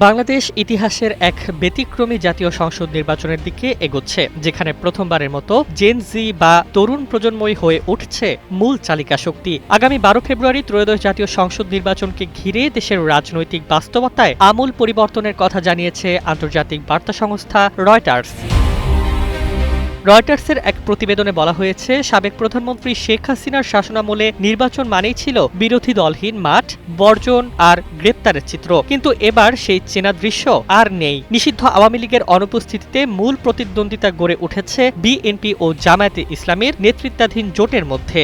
বাংলাদেশ ইতিহাসের এক ব্যতিক্রমী জাতীয় সংসদ নির্বাচনের দিকে এগোচ্ছে, যেখানে প্রথমবারের মতো জেন জি বা তরুণ প্রজন্মই হয়ে উঠছে মূল চালিকা শক্তি। আগামী ১২ ফেব্রুয়ারি ত্রয়োদশ জাতীয় সংসদ নির্বাচনকে ঘিরে দেশের রাজনৈতিক বাস্তবতায় আমূল পরিবর্তনের কথা জানিয়েছে আন্তর্জাতিক বার্তা সংস্থা রয়টার্স। রয়টার্সের এক প্রতিবেদনে বলা হয়েছে, সাবেক প্রধানমন্ত্রী শেখ হাসিনার শাসনামলে নির্বাচন মানেই ছিল বিরোধী দলহীন মাঠ, বর্জন আর গ্রেপ্তারের চিত্র। কিন্তু এবার সেই চেনা দৃশ্য আর নেই। নিষিদ্ধ আওয়ামী লীগের অনুপস্থিতিতে মূল প্রতিদ্বন্দ্বিতা গড়ে উঠেছে বিএনপি ও জামায়াতে ইসলামীর নেতৃত্বাধীন জোটের মধ্যে।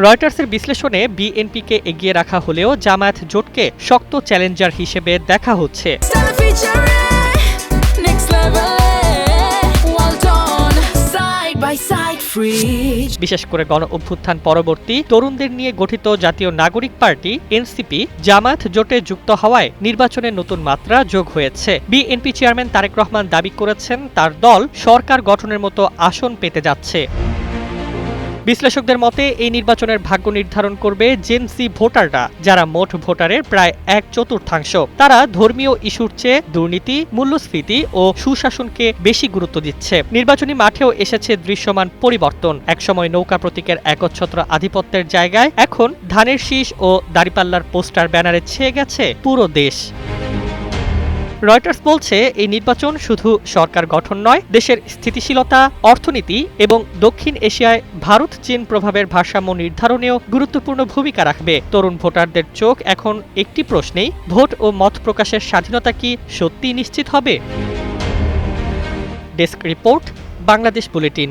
রয়টার্সের বিশ্লেষণে বিএনপিকে এগিয়ে রাখা হলেও জামায়াত জোটকে শক্ত চ্যালেঞ্জার হিসেবে দেখা হচ্ছে। বিশেষ করে গণ অভ্যুত্থান পরবর্তী তরুণদের নিয়ে গঠিত জাতীয় নাগরিক পার্টি এনসিপি জামায়াত জোটে যুক্ত হওয়ায় নির্বাচনে নতুন মাত্রা যোগ হয়েছে। বিএনপি চেয়ারম্যান তারেক রহমান দাবি করেছেন, তার দল সরকার গঠনের মতো আসন পেতে যাচ্ছে। বিশ্লেষকদের মতে এই নির্বাচনের ভাগ্য নির্ধারণ করবে জেন জি ভোটাররা, যারা মোট ভোটারের প্রায় 1/4। তারা ধর্মীয় ইস্যুর চেয়ে দুর্নীতি, মূল্যস্ফীতি ও সুশাসনকে বেশি গুরুত্ব দিচ্ছে। নির্বাচনী মাঠেও এসেছে দৃশ্যমান পরিবর্তন। একসময় নৌকা প্রতীকের একচ্ছত্র আধিপত্যের জায়গায় এখন ধানের শীষ ও দাড়িপাল্লার পোস্টার ব্যানারে ছেয়ে গেছে পুরো দেশ। রয়টার্স বলছে, এই নির্বাচন শুধু সরকার গঠন নয়, দেশের স্থিতিশীলতা, অর্থনীতি এবং দক্ষিণ এশিয়ায় ভারত চীন প্রভাবের ভারসাম্য নির্ধারণেও গুরুত্বপূর্ণ ভূমিকা রাখবে। তরুণ ভোটারদের চোখ এখন একটি প্রশ্নেই, ভোট ও মত প্রকাশের স্বাধীনতা কি সত্যিই নিশ্চিত হবে? Desk report, Bangladesh bulletin.